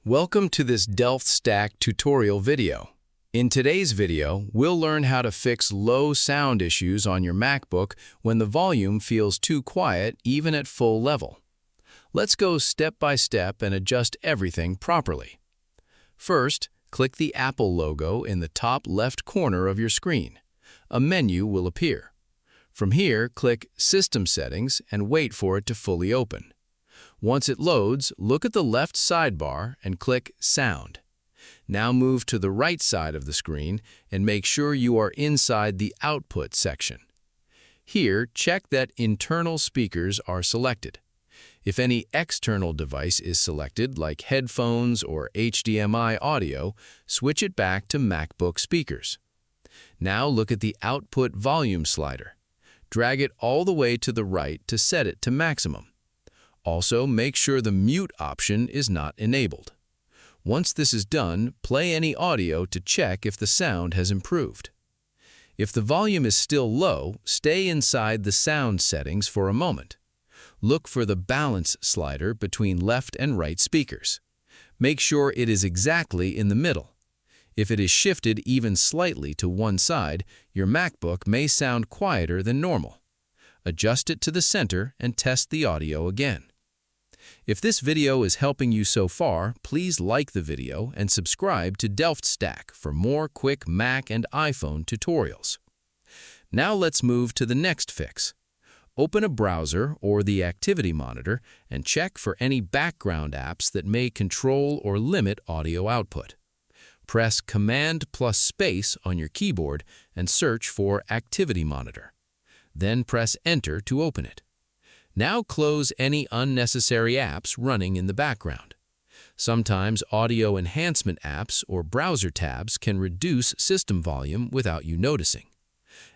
Welcome to this Delft Stack tutorial video. In today's video, we'll learn how to fix low sound issues on your MacBook when the volume feels too quiet even at full level. Let's go step by step and adjust everything properly. First, click the Apple logo in the top left corner of your screen. A menu will appear. From here, click System Settings and wait for it to fully open. Once it loads, look at the left sidebar and click Sound. Now move to the right side of the screen and make sure you are inside the Output section. Here, check that internal speakers are selected. If any external device is selected, like headphones or HDMI audio, switch it back to MacBook speakers. Now look at the Output volume slider. Drag it all the way to the right to set it to maximum. Also, make sure the mute option is not enabled. Once this is done, play any audio to check if the sound has improved. If the volume is still low, stay inside the sound settings for a moment. Look for the balance slider between left and right speakers. Make sure it is exactly in the middle. If it is shifted even slightly to one side, your MacBook may sound quieter than normal. Adjust it to the center and test the audio again. If this video is helping you so far, please like the video and subscribe to Delft Stack for more quick Mac and iPhone tutorials. Now let's move to the next fix. Open a browser or the activity monitor and check for any background apps that may control or limit audio output. Press Command plus Space on your keyboard and search for Activity Monitor. Then press Enter to open it. Now close any unnecessary apps running in the background. Sometimes audio enhancement apps or browser tabs can reduce system volume without you noticing.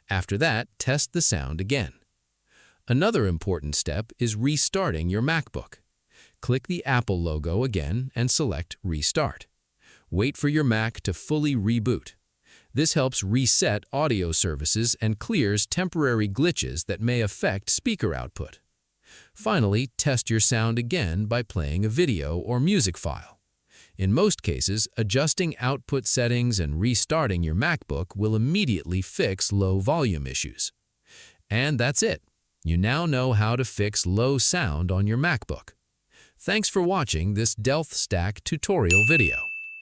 After that, test the sound again. Another important step is restarting your MacBook. Click the Apple logo again and select Restart. Wait for your Mac to fully reboot. This helps reset audio services and clears temporary glitches that may affect speaker output. Finally, test your sound again by playing a video or music file. In most cases, adjusting output settings and restarting your MacBook will immediately fix low volume issues. And that's it. You now know how to fix low sound on your MacBook. Thanks for watching this Delft Stack tutorial video.